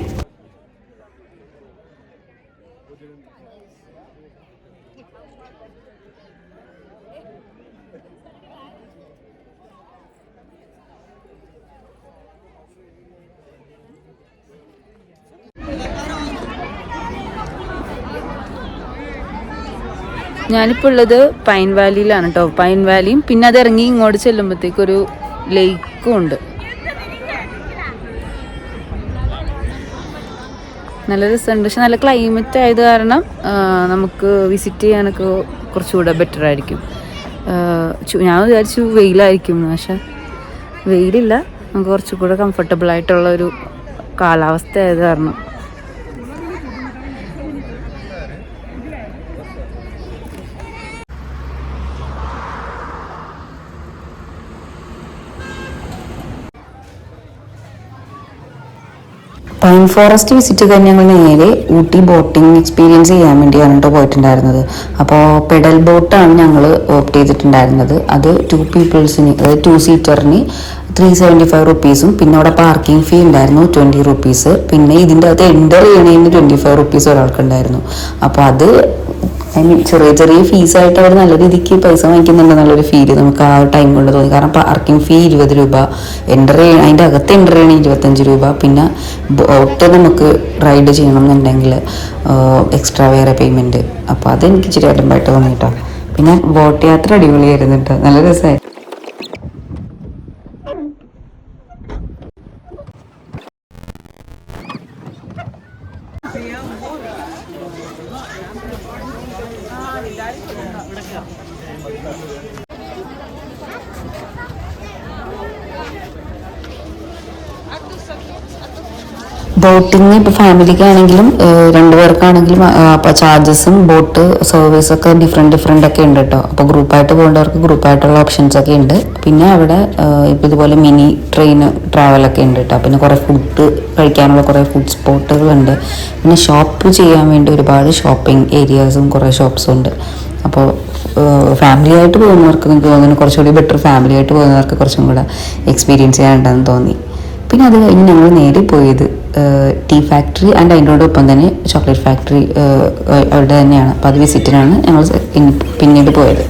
ഞാനിപ്പോൾ ഉള്ളത് പൈൻ വാലിയിലാണ് കേട്ടോ. പൈൻ വാലിയും പിന്നെ അത് ഇറങ്ങി ഇങ്ങോട്ട് ചെല്ലുമ്പോഴത്തേക്കൊരു ലേക്കും ഉണ്ട്. നല്ല രസമുണ്ട്. പക്ഷെ നല്ല ക്ലൈമറ്റ് ആയത് കാരണം നമുക്ക് വിസിറ്റ് ചെയ്യാനൊക്കെ കുറച്ചുകൂടെ ബെറ്റർ ആയിരിക്കും. ഞാൻ വിചാരിച്ചു വെയിലായിരിക്കും, പക്ഷെ വെയിലില്ല. നമുക്ക് കുറച്ചുകൂടെ കംഫർട്ടബിൾ ആയിട്ടുള്ളൊരു കാലാവസ്ഥ ആയത് കാരണം. പൈൻ ഫോറസ്റ്റ് വിസിറ്റ് കഴിഞ്ഞ് ഞങ്ങൾ നേരെ ഊട്ടി ബോട്ടിംഗ് എക്സ്പീരിയൻസ് ചെയ്യാൻ വേണ്ടിയാണ് കേട്ടോ പോയിട്ടുണ്ടായിരുന്നത്. അപ്പോൾ പെഡൽ ബോട്ടാണ് ഞങ്ങൾ ഓപ്റ്റ് ചെയ്തിട്ടുണ്ടായിരുന്നത്. അത് 2 പീപ്പിൾസിന്, അതായത് 2 സീറ്ററിന് 375 റുപ്പീസും പിന്നെ അവിടെ പാർക്കിംഗ് ഫീ ഉണ്ടായിരുന്നു 20 റുപ്പീസ്. പിന്നെ ഇതിൻ്റെ അകത്ത് എൻ്റർ ചെയ്യണതിന് 25 റുപ്പീസ് ഒരാൾക്കുണ്ടായിരുന്നു. അപ്പോൾ അത് ഐ മീൻ ചെറിയ ചെറിയ ഫീസായിട്ട് അവർ നല്ല രീതിക്ക് പൈസ വാങ്ങിക്കുന്നുണ്ടെന്നുള്ളൊരു ഫീല് നമുക്ക് ആ ടൈം കൊണ്ട് തോന്നി. കാരണം പാർക്കിംഗ് ഫീ 20 രൂപ, എൻ്റർ ചെയ്യണം അതിൻ്റെ അകത്ത് എൻ്റർ ചെയ്യണം 25 രൂപ, പിന്നെ ബോട്ട് നമുക്ക് റൈഡ് ചെയ്യണം എന്നുണ്ടെങ്കിൽ എക്സ്ട്രാ വേറെ പേയ്മെൻറ്റ്. അപ്പോൾ അതെനിക്ക് ഇച്ചിരി അലമ്പായിട്ട് തോന്നി കേട്ടോ. പിന്നെ ബോട്ട് യാത്ര അടിപൊളിയായിരുന്നു കേട്ടോ, നല്ല രസമായി. ബോട്ടിങ് ഇപ്പോൾ ഫാമിലിക്കാണെങ്കിലും 2 പേർക്കാണെങ്കിലും അപ്പോൾ ചാർജസും ബോട്ട് സർവീസൊക്കെ ഡിഫറെൻറ്റ് ഒക്കെ ഉണ്ട് കേട്ടോ. അപ്പോൾ ഗ്രൂപ്പായിട്ട് പോകേണ്ടവർക്ക് ഗ്രൂപ്പായിട്ടുള്ള ഓപ്ഷൻസ് ഒക്കെ ഉണ്ട്. പിന്നെ അവിടെ ഇപ്പോൾ ഇതുപോലെ മിനി ട്രെയിൻ ട്രാവലൊക്കെ ഉണ്ട് കേട്ടോ. പിന്നെ കുറേ ഫുഡ് കഴിക്കാനുള്ള കുറേ ഫുഡ് സ്പോട്ടുകളുണ്ട്. പിന്നെ ഷോപ്പ് ചെയ്യാൻ വേണ്ടി ഒരുപാട് ഷോപ്പിംഗ് ഏരിയാസും കുറേ ഷോപ്സും ഉണ്ട്. അപ്പോൾ ഫാമിലി ആയിട്ട് പോകുന്നവർക്ക് എനിക്ക് തോന്നുന്നു കുറച്ചുകൂടി ബെറ്റർ, ഫാമിലി ആയിട്ട് പോകുന്നവർക്ക് കുറച്ചും കൂടെ എക്സ്പീരിയൻസ് ചെയ്യാനുണ്ടെന്ന് തോന്നി. പിന്നെ അത് കഴിഞ്ഞ് ഞങ്ങൾ നേരെ പോയത് ടീ ഫാക്ടറി ആൻഡ് അതിനോടൊപ്പം തന്നെ ചോക്ലേറ്റ് ഫാക്ടറി അവിടെ തന്നെയാണ്. അപ്പോൾ അത് വിസിറ്റിനാണ് ഞങ്ങൾ പിന്നീട് പോയത്.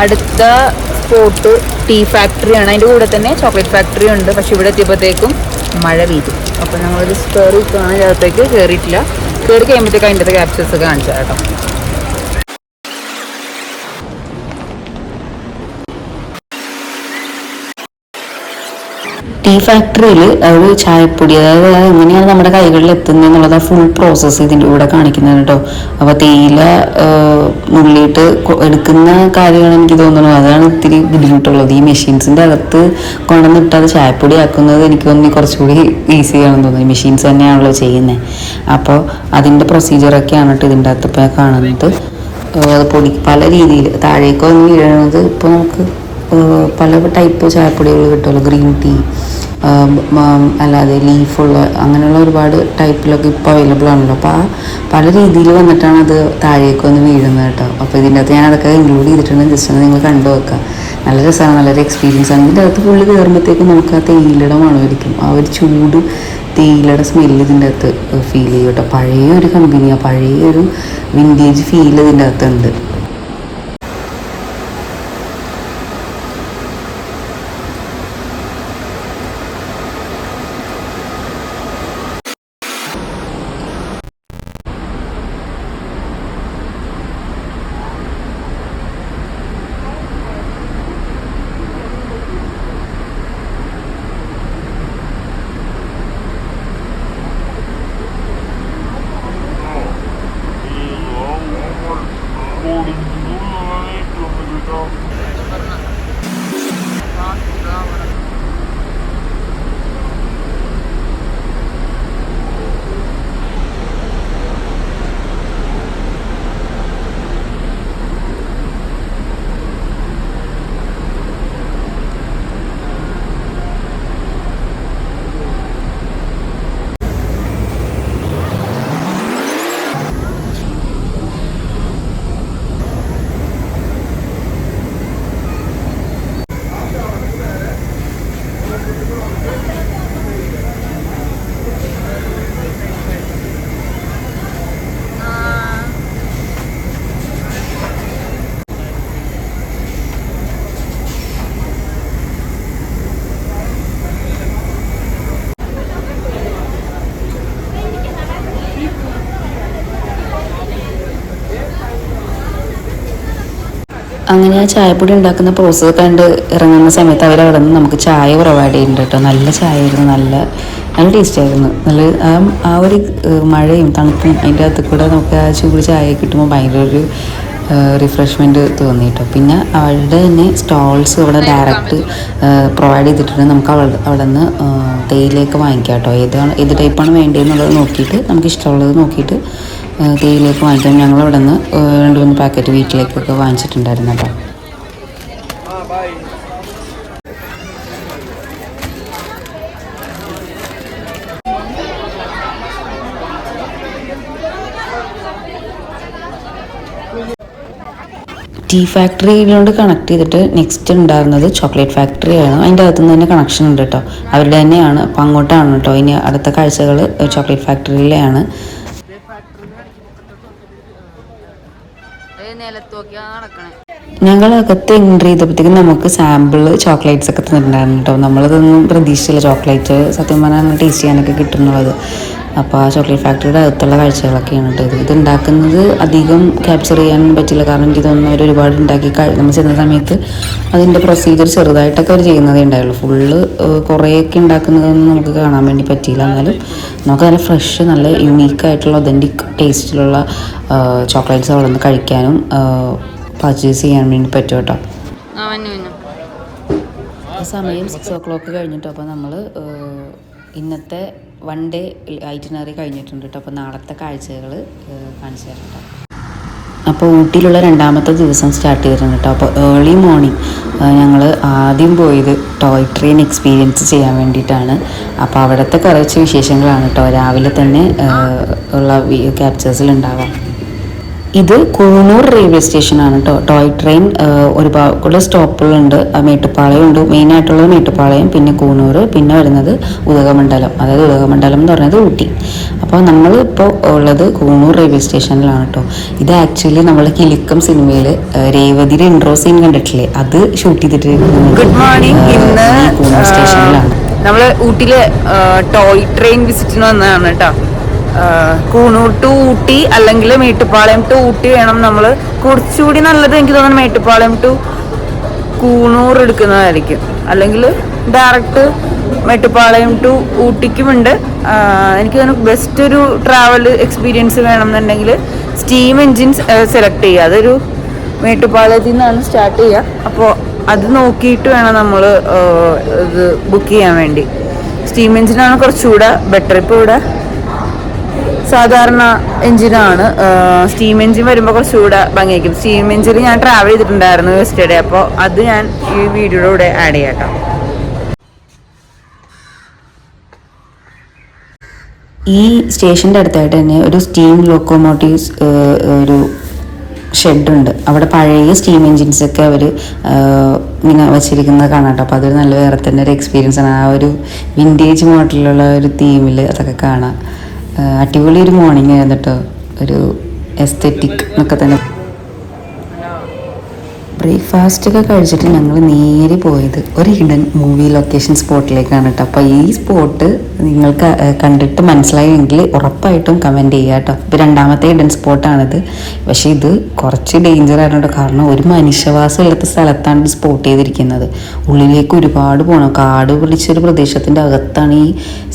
അടുത്ത സ്പോട്ട് ടീ ഫാക്ടറിയാണ്. അതിൻ്റെ കൂടെ തന്നെ ചോക്ലേറ്റ് ഫാക്ടറി ഉണ്ട്. പക്ഷെ ഇവിടെ എത്തിയപ്പോഴത്തേക്കും മഴ പെയ്തു. അപ്പോൾ ഞങ്ങളൊരു കയറി കാണാൻ അകത്തേക്ക് കയറിയിട്ടില്ല. കയറി കഴിയുമ്പോഴത്തേക്ക് അതിൻ്റെ ക്യാപ്ചേഴ്സ് ഒക്കെ കാണിച്ചു കേട്ടോ. ടീ ഫാക്ടറിയിൽ ഒരു ചായപ്പൊടി, അതായത് എങ്ങനെയാണ് നമ്മുടെ കൈകളിൽ എത്തുന്നത് എന്നുള്ളത് ഫുൾ പ്രോസസ്സ് ഇതിൻ്റെ കൂടെ കാണിക്കുന്നത് കേട്ടോ. അപ്പോൾ തേയില നുള്ളിയിട്ട് എടുക്കുന്ന കാര്യമാണ് എനിക്ക് തോന്നുന്നത്, അതാണ് ഇത്തിരി ബുദ്ധിമുട്ടുള്ളത്. ഈ മെഷീൻസിൻ്റെ അകത്ത് കൊണ്ടുവന്നിട്ട് അത് ചായപ്പൊടി ആക്കുന്നത് എനിക്ക് തോന്നി കുറച്ചുകൂടി ഈസിയാണെന്ന് തോന്നുന്നു. മെഷീൻസ് തന്നെയാണല്ലോ ചെയ്യുന്നത്. അപ്പോൾ അതിൻ്റെ പ്രൊസീജിയറൊക്കെയാണ് കേട്ടോ ഇതിൻ്റെ അകത്ത് ഇപ്പോൾ കാണുന്നത്. അത് പൊടി പല രീതിയിൽ താഴേക്ക് വന്ന് വീഴുന്നത്. ഇപ്പോൾ നമുക്ക് പല ടൈപ്പ് ചായപ്പൊടികൾ കിട്ടുമല്ലോ, ഗ്രീൻ ടീ അല്ലാതെ ലീഫുള്ള അങ്ങനെയുള്ള ഒരുപാട് ടൈപ്പിലൊക്കെ ഇപ്പോൾ അവൈലബിൾ ആണല്ലോ. അപ്പോൾ ആ പല രീതിയിൽ വന്നിട്ടാണ് അത് താഴേക്ക് വന്ന് വീഴുന്നത് കേട്ടോ. അപ്പോൾ ഇതിൻ്റെ അകത്ത് ഞാനതൊക്കെ ഇൻക്ലൂഡ് ചെയ്തിട്ടുണ്ട്. ജസ്റ്റ് ഒന്ന് നിങ്ങൾ കണ്ടു വെക്കാം. നല്ല രസമാണ്, നല്ലൊരു എക്സ്പീരിയൻസ് ആണ്. ഇതിൻ്റെ അകത്ത് ഫുള്ള് കയറുമ്പോഴത്തേക്കും നമുക്ക് ആ തേയിലയുടെ മണമായിരിക്കും, ആ ഒരു ചൂട് തേയിലയുടെ സ്മെല്ല് ഇതിൻ്റെ അകത്ത് ഫീൽ ചെയ്യും കേട്ടോ. പഴയ ഒരു കമ്പനിയാണ്, പഴയ ഒരു വിൻറ്റേജ് ഫീൽ ഇതിൻ്റെ അകത്തുണ്ട്. അങ്ങനെ ആ ചായപ്പൊടി ഉണ്ടാക്കുന്ന പ്രോസസ്സ് കണ്ട് ഇറങ്ങുന്ന സമയത്ത് അവർ അവിടെ നിന്ന് നമുക്ക് ചായ പ്രൊവൈഡ് ചെയ്യുന്നുണ്ട് കേട്ടോ. നല്ല ചായ ആയിരുന്നു, നല്ല ടേസ്റ്റ് ആയിരുന്നു. നല്ല ആ ഒരു മഴയും തണുപ്പും അതിൻ്റെ അകത്ത് കൂടെ നമുക്ക് ആ ചൂട് ചായ കിട്ടുമ്പോൾ ഭയങ്കര ഒരു റിഫ്രഷ്മെൻറ്റ് തോന്നി കേട്ടോ. പിന്നെ അവരുടെ തന്നെ സ്റ്റോൾസ് ഇവിടെ ഡയറക്റ്റ് പ്രൊവൈഡ് ചെയ്തിട്ടുണ്ട്. നമുക്ക് അവിടെ നിന്ന് തേയിലയൊക്കെ വാങ്ങിക്കാം കേട്ടോ. ഏത് ടൈപ്പാണ് വേണ്ടതെന്നുള്ളത് നോക്കിയിട്ട് നമുക്ക് ഇഷ്ടമുള്ളത് നോക്കിയിട്ട് തേയിലേക്ക് വാങ്ങിക്കാം. ഞങ്ങൾ അവിടെ നിന്ന് 2-3 പാക്കറ്റ് വീട്ടിലേക്കൊക്കെ വാങ്ങിച്ചിട്ടുണ്ടായിരുന്നു കേട്ടോ. ടീ ഫാക്ടറിയിലോട്ട് കണക്ട് ചെയ്തിട്ട് നെക്സ്റ്റ് ഉണ്ടായിരുന്നത് ചോക്ലേറ്റ് ഫാക്ടറിയാണ്. അതിൻ്റെ അകത്തുനിന്ന് തന്നെ കണക്ഷൻ ഉണ്ട് കേട്ടോ, അവരുടെ തന്നെയാണ്. അപ്പം അങ്ങോട്ടാണ് കേട്ടോ ഇനി അടുത്ത കാഴ്ചകൾ ചോക്ലേറ്റ് ഫാക്ടറിയിലെയാണ്. ഞങ്ങൾ അകത്ത് എൻട്രി ചെയ്തപ്പോഴത്തേക്കും നമുക്ക് സാമ്പിൾ ചോക്ലേറ്റ്സ് ഒക്കെ തന്നിട്ടുണ്ടായിരുന്നു കേട്ടോ. നമ്മളതൊന്നും പ്രതീക്ഷിച്ചില്ല, ചോക്ലേറ്റ് സത്യം പറഞ്ഞാൽ ടേസ്റ്റ് ചെയ്യാനൊക്കെ കിട്ടുന്നുള്ളത്. അപ്പോൾ ആ ചോക്ലേറ്റ് ഫാക്ടറിയുടെ അകത്തുള്ള കാഴ്ചകളൊക്കെയാണ് കേട്ടോ ഇത് ഉണ്ടാക്കുന്നത്. അധികം ക്യാപ്ചർ ചെയ്യാൻ പറ്റില്ല, കാരണം എനിക്ക് തോന്നുന്നു അവർ ഒരുപാട് ഉണ്ടാക്കി നമ്മൾ ചെന്ന സമയത്ത് അതിൻ്റെ പ്രൊസീജിയർ ചെറുതായിട്ടൊക്കെ അവർ ചെയ്യുന്നതേ ഉണ്ടായുള്ളൂ. ഫുള്ള് കുറേയൊക്കെ ഉണ്ടാക്കുന്നതൊന്നും നമുക്ക് കാണാൻ വേണ്ടി പറ്റിയില്ല. എന്നാലും നമുക്ക് നല്ല ഫ്രഷ്, നല്ല യുണീക്കായിട്ടുള്ള ഒതൻറ്റിക് ടേസ്റ്റിലുള്ള ചോക്ലേറ്റ്സ് അവിടെ നിന്ന് കഴിക്കാനും പർച്ചേസ് ചെയ്യാൻ വേണ്ടി പറ്റും കേട്ടോ. സമയം 6 o'clock കഴിഞ്ഞിട്ടോ. അപ്പോൾ നമ്മൾ ഇന്നത്തെ 1 day ഐറ്റിനറി കഴിഞ്ഞിട്ടുണ്ട് കേട്ടോ. അപ്പോൾ നാളത്തെ കാഴ്ചകൾ കാണിച്ചു തരാം കേട്ടോ. അപ്പോൾ ഊട്ടിയിലുള്ള 2ാമത്തെ ദിവസം സ്റ്റാർട്ട് ചെയ്തിട്ടുണ്ട് കേട്ടോ. അപ്പോൾ ഏർലി മോർണിംഗ് ഞങ്ങൾ ആദ്യം പോയത് ടോയ് ട്രെയിൻ എക്സ്പീരിയൻസ് ചെയ്യാൻ വേണ്ടിയിട്ടാണ്. അപ്പോൾ അവിടുത്തെ കുറച്ച് വിശേഷങ്ങളാണ് കേട്ടോ രാവിലെ തന്നെ ഉള്ള ക്യാപ്ചേഴ്സിൽ ഉണ്ടാവാം. ഇത് കൂണൂർ റെയിൽവേ സ്റ്റേഷനാണ് കേട്ടോ. ടോയ് ട്രെയിൻ ഒരുപാട് സ്റ്റോപ്പുകളുണ്ട്. മേട്ടുപ്പാളയം ഉണ്ട്, മെയിനായിട്ടുള്ളത് മേട്ടുപ്പാളയം, പിന്നെ കൂണൂർ, പിന്നെ വരുന്നത് ഉദകമണ്ഡലം. അതായത് ഉദകമണ്ഡലം എന്ന് പറയുന്നത് ഊട്ടി. അപ്പോൾ നമ്മളിപ്പോൾ ഉള്ളത് കൂണൂർ റെയിൽവേ സ്റ്റേഷനിലാണ് കേട്ടോ. ഇത് ആക്ച്വലി നമ്മൾ കിലുക്കം സിനിമയിൽ രേവതിയുടെ ഇൻട്രോ സീൻ കണ്ടിട്ടില്ലേ, അത് ഷൂട്ട് ചെയ്തിട്ട് ഗുഡ് മോർണിംഗ്. ഇന്ന് കൂണൂർ സ്റ്റേഷനിലാണ് നമ്മൾ ഊട്ടിയിലെ ടോയ് ട്രെയിൻ വിസിറ്റിന് വന്നതാണ് കേട്ടോ. കൂണൂർ ടു ഊട്ടി അല്ലെങ്കിൽ മേട്ടുപ്പാളയം ടു ഊട്ടി വേണം. നമ്മൾ കുറച്ചുകൂടി നല്ലത് എനിക്ക് തോന്നുന്നു മേട്ടുപ്പാളയം ടു കൂണൂർ എടുക്കുന്നതായിരിക്കും, അല്ലെങ്കിൽ ഡയറക്റ്റ് മേട്ടുപ്പാളയം ടു ഊട്ടിക്കുമുണ്ട്. എനിക്ക് തോന്നുന്നു ബെസ്റ്റ് ഒരു ട്രാവൽ എക്സ്പീരിയൻസ് വേണമെന്നുണ്ടെങ്കിൽ സ്റ്റീം എൻജിൻ സെലക്ട് ചെയ്യുക. അതൊരു മേട്ടുപ്പാളയത്തിൽ നിന്നാണ് സ്റ്റാർട്ട് ചെയ്യുക. അപ്പോൾ അത് നോക്കിയിട്ട് വേണം നമ്മൾ ഇത് ബുക്ക് ചെയ്യാൻ വേണ്ടി. സ്റ്റീം എൻജിനാണ് കുറച്ചുകൂടെ ബെറ്റർ. ഇപ്പോൾ ഇവിടെ സാധാരണ എൻജിനാണ്. സ്റ്റീം എൻജിൻ വരുമ്പോൾ കുറച്ചുകൂടെ ഭംഗിയായിരിക്കും. സ്റ്റീം എൻജിനിൽ ഞാൻ ട്രാവൽ ചെയ്തിട്ടുണ്ടായിരുന്നു യെസ്റ്റർഡേ. അപ്പോൾ അത് ഞാൻ ഈ വീഡിയോയുടെ കൂടെ ആഡ് ചെയ്യാം കേട്ടോ. ഈ സ്റ്റേഷൻ്റെ അടുത്തായിട്ട് തന്നെ ഒരു സ്റ്റീം ലോക്കോമോട്ടീവ്സ് ഒരു ഷെഡുണ്ട്. അവിടെ പഴയ സ്റ്റീം എൻജിൻസൊക്കെ അവർ ഇങ്ങനെ വച്ചിരിക്കുന്നത് കാണാം കേട്ടോ. അപ്പോൾ അതൊരു നല്ല വേറെ തന്നെ ഒരു എക്സ്പീരിയൻസ് ആണ്. ആ ഒരു വിൻറ്റേജ് മോഡലുള്ള ഒരു തീമിൽ അതൊക്കെ കാണാം. അടിപൊളി ഒരു മോർണിംഗ് ആയിരുന്നു കേട്ടോ. ഒരു എസ്തെറ്റിക് എന്നൊക്കെ തന്നെ. ബ്രേക്ക്ഫാസ്റ്റൊക്കെ കഴിച്ചിട്ട് ഞങ്ങൾ നേരെ പോയത് ഒരു ഹിഡൻ മൂവി ലൊക്കേഷൻ സ്പോട്ടിലേക്കാണ് കേട്ടോ. അപ്പോൾ ഈ സ്പോട്ട് നിങ്ങൾക്ക് കണ്ടിട്ട് മനസ്സിലായെങ്കിൽ ഉറപ്പായിട്ടും കമൻറ്റ് ചെയ്യുക കേട്ടോ. ഇപ്പോൾ 2ാമത്തെ ഹിഡൻ സ്പോട്ടാണിത്. പക്ഷേ ഇത് കുറച്ച് ഡേഞ്ചർ ആണ് കേട്ടോ, കാരണം ഒരു മനുഷ്യവാസം ഇല്ലാത്ത സ്ഥലത്താണ് സ്പോട്ട് ചെയ്തിരിക്കുന്നത്. ഉള്ളിലേക്ക് ഒരുപാട് പോകണം. കാട് പിടിച്ചൊരു പ്രദേശത്തിൻ്റെ അകത്താണ് ഈ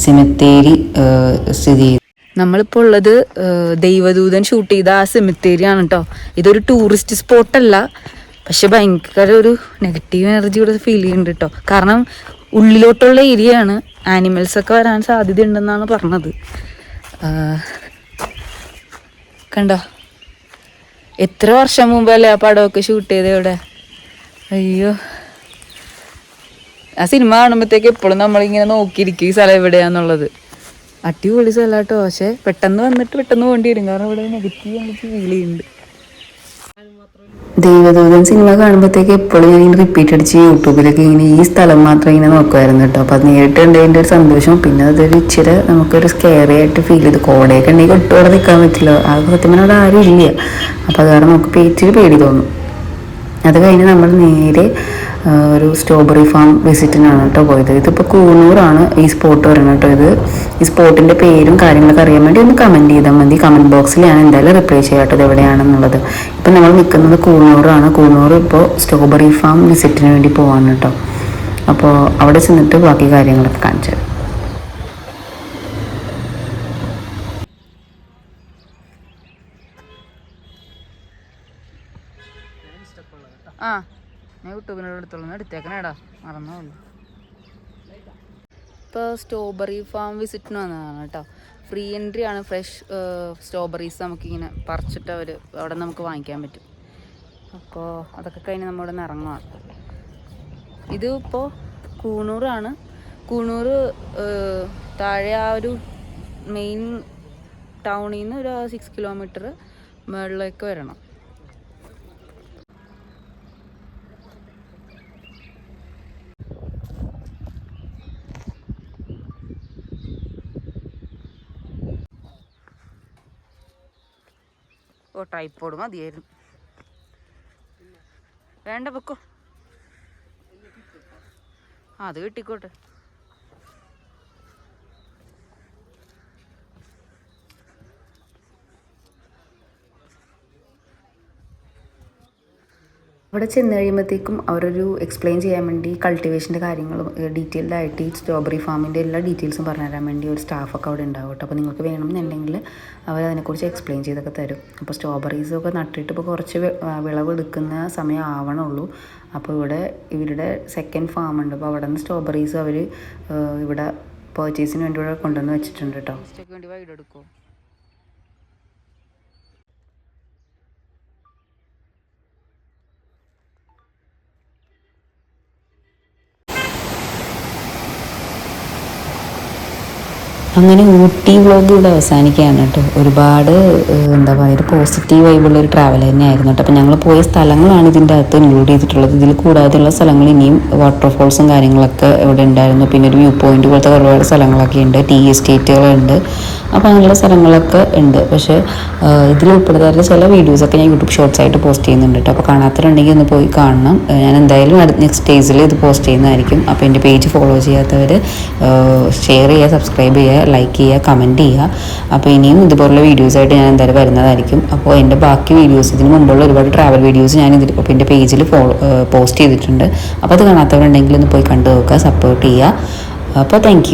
സെമിത്തേരി സ്ഥിതി ചെയ്യുന്നത്. നമ്മളിപ്പോൾ ഉള്ളത് ദൈവദൂതൻ ഷൂട്ട് ചെയ്ത ആ സെമിത്തേരിയാണ് കേട്ടോ. ഇതൊരു ടൂറിസ്റ്റ് സ്പോട്ടല്ല, പക്ഷെ ഭയങ്കര ഒരു നെഗറ്റീവ് എനർജി കൂടെ ഫീൽ ചെയ്യുന്നുണ്ട് കേട്ടോ. കാരണം ഉള്ളിലോട്ടുള്ള ഏരിയയാണ്, ആനിമൽസൊക്കെ വരാൻ സാധ്യത ഉണ്ടെന്നാണ് പറഞ്ഞത്. കണ്ടോ, എത്ര വർഷം മുമ്പല്ലേ ആ പടമൊക്കെ ഷൂട്ട് ചെയ്തത് ഇവിടെ. അയ്യോ, ആ സിനിമ കാണുമ്പോഴത്തേക്ക് എപ്പോഴും നമ്മളിങ്ങനെ നോക്കിയിരിക്കും ഈ സ്ഥലം എവിടെയാന്നുള്ളത്. അടിപൊളി സ്ഥലം കേട്ടോ. പക്ഷെ പെട്ടെന്ന് വന്നിട്ട് പെട്ടെന്ന് പോകേണ്ടി വരും, കാരണം ഇവിടെ നെഗറ്റീവ് നമുക്ക് ഫീൽ ചെയ്യുന്നുണ്ട്. ദൈവദൂതൻ സിനിമ കാണുമ്പോഴത്തേക്ക് എപ്പോഴും ഞാൻ ഇങ്ങനെ റിപ്പീറ്റ് അടിച്ച് യൂട്യൂബിലൊക്കെ ഇങ്ങനെ ഈ സ്ഥലം മാത്രം ഇങ്ങനെ നോക്കുമായിരുന്നു കേട്ടോ. അപ്പോൾ അത് നേരിട്ട് കണ്ടതിൻ്റെ ഒരു സന്തോഷം, പിന്നെ അതൊരു ഇച്ചിരി നമുക്കൊരു സ്കെയറി ആയിട്ട് ഫീൽ ചെയ്തു. കോടയൊക്കെ ഉണ്ടെങ്കിൽ ഒട്ടും അവിടെ നിൽക്കാൻ പറ്റില്ല. ആ സത്യം അവിടെ ആരും ഇല്ല. അപ്പോൾ അത് കാരണം നമുക്ക് ഇച്ചിരി പേടി തോന്നും. അത് കഴിഞ്ഞ് നമ്മൾ നേരെ ഒരു സ്ട്രോബെറി ഫാം വിസിറ്റിനാണ് കേട്ടോ പോയത്. ഇതിപ്പോൾ കൂണൂറാണ് ഈ സ്പോട്ട് പറയുന്നത് കേട്ടോ. ഇത് ഈ സ്പോട്ടിൻ്റെ പേരും കാര്യങ്ങളൊക്കെ അറിയാൻ വേണ്ടി ഒന്ന് കമൻറ്റ് ചെയ്താൽ മതി. കമൻറ്റ് ബോക്സിൽ ഞാൻ എന്തായാലും റിപ്ലൈ ചെയ്യാം കേട്ടോ ഇത് എവിടെയാണെന്നുള്ളത്. ഇപ്പം നമ്മൾ നിൽക്കുന്നത് കൂണൂറാണ്. കൂണൂർ ഇപ്പോൾ സ്ട്രോബെറി ഫാം വിസിറ്റിന് വേണ്ടി പോവാണ് കേട്ടോ. അപ്പോൾ അവിടെ ചെന്നിട്ട് ബാക്കി കാര്യങ്ങളൊക്കെ കാണിച്ചു തരാം. ആ, ഞാൻ യൂട്യൂബിനോട് എടുത്തോളൂ, എടുത്തേക്കണേടാ, മറന്നോളൂ. ഇപ്പോൾ സ്ട്രോബെറി ഫാം വിസിറ്റിന് വന്നതാണ് കേട്ടോ. ഫ്രീ എൻട്രി ആണ്. ഫ്രഷ് സ്ട്രോബെറീസ് നമുക്കിങ്ങനെ പറിച്ചിട്ട് അവിടെ നമുക്ക് വാങ്ങിക്കാൻ പറ്റും. അപ്പോൾ അതൊക്കെ കഴിഞ്ഞ് നമ്മളിവിടെ നിന്ന് ഇറങ്ങുകയാണ്. ഇത് ഇപ്പോൾ കൂണൂറാണ്. കൂണൂർ താഴെ ആ ഒരു മെയിൻ ടൗണിൽ നിന്ന് ഒരു 6 kilometer മുകളിലേക്ക് വരണം. ട്രൈപ്പോഡ് മതിയായിരുന്നു. വേണ്ട വെക്കോ, അത് കിട്ടിക്കോട്ടെ. അവിടെ ചെന്ന് കഴിയുമ്പോഴത്തേക്കും അവരൊരു എക്സ്പ്ലെയിൻ ചെയ്യാൻ വേണ്ടി കൾട്ടിവേഷൻ്റെ കാര്യങ്ങളും ഡീറ്റെയിൽഡായിട്ട് ഈ സ്ട്രോബെറി ഫാമിൻ്റെ എല്ലാ ഡീറ്റെയിൽസും പറഞ്ഞു തരാൻ വേണ്ടി ഒരു സ്റ്റാഫൊക്കെ അവിടെ ഉണ്ടാവും കേട്ടോ. അപ്പോൾ നിങ്ങൾക്ക് വേണമെന്നുണ്ടെങ്കിൽ അവരതിനെക്കുറിച്ച് എക്സ്പ്ലെയിൻ ചെയ്തൊക്കെ തരും. അപ്പോൾ സ്ട്രോബെറീസൊക്കെ നട്ടിട്ട് ഇപ്പോൾ കുറച്ച് വിളവെടുക്കുന്ന സമയം ആവണുള്ളൂ. അപ്പോൾ ഇവരുടെ സെക്കൻഡ് ഫാം ഉണ്ട്. അപ്പോൾ അവിടെ നിന്ന് സ്ട്രോബെറീസ് അവർ ഇവിടെ പർച്ചേസിന് വേണ്ടി ഇവിടെ കൊണ്ടുവന്ന് വെച്ചിട്ടുണ്ട് കേട്ടോ. വേണ്ടി വൈഡ് എടുക്കുമോ? അങ്ങനെ ഊട്ടി വ്ളോഗ് ഇവിടെ അവസാനിക്കുകയാണ് കേട്ടോ. ഒരുപാട് എന്താ പറയുക, ഒരു പോസിറ്റീവ് വൈബുള്ളൊരു ട്രാവൽ തന്നെയായിരുന്നു കേട്ടോ. അപ്പോൾ ഞങ്ങൾ പോയ സ്ഥലങ്ങളാണ് ഇതിൻ്റെ അകത്ത് ഇൻക്ലൂഡ് ചെയ്തിട്ടുള്ളത്. ഇതിൽ കൂടാതെയുള്ള സ്ഥലങ്ങൾ ഇനിയും വാട്ടർഫോൾസും കാര്യങ്ങളൊക്കെ ഇവിടെ ഉണ്ടായിരുന്നു. പിന്നെ ഒരു വ്യൂ പോയിന്റ് പോലത്തെ ഒരുപാട് സ്ഥലങ്ങളൊക്കെ ഉണ്ട്, ടീ എസ്റ്റേറ്റുകളുണ്ട്. അപ്പോൾ അങ്ങനെയുള്ള സ്ഥലങ്ങളൊക്കെ ഉണ്ട്. പക്ഷേ ഇതിൽ ഉൾപ്പെടുത്താത്ത ചില വീഡിയോസൊക്കെ ഞാൻ യൂട്യൂബ് ഷോർട്സ് ആയിട്ട് പോസ്റ്റ് ചെയ്യുന്നുണ്ട് കേട്ടോ. അപ്പോൾ കാണാത്തവരുണ്ടെങ്കിൽ ഒന്ന് പോയി കാണണം. ഞാൻ എന്തായാലും നെക്സ്റ്റ് ഡേയ്സിൽ ഇത് പോസ്റ്റ് ചെയ്യുന്നതായിരിക്കും. അപ്പോൾ എൻ്റെ പേജ് ഫോളോ ചെയ്യാത്തവർ ഷെയർ ചെയ്യുക, സബ്സ്ക്രൈബ് ചെയ്യുക, ലൈക്ക് ചെയ്യുക, കമൻറ്റ് ചെയ്യുക. അപ്പോൾ ഇനിയും ഇതുപോലുള്ള വീഡിയോസായിട്ട് ഞാൻ എന്തായാലും വരുന്നതായിരിക്കും. അപ്പോൾ എൻ്റെ ബാക്കി വീഡിയോസ്, ഇതിന് മുമ്പുള്ള ഒരുപാട് ട്രാവൽ വീഡിയോസ് ഞാൻ ഇപ്പോൾ എൻ്റെ പേജിൽ പോസ്റ്റ് ചെയ്തിട്ടുണ്ട്. അപ്പോൾ അത് കാണാത്തവരുണ്ടെങ്കിൽ ഒന്ന് പോയി കണ്ടു നോക്കുക, സപ്പോർട്ട് ചെയ്യുക. അപ്പോൾ താങ്ക് യു.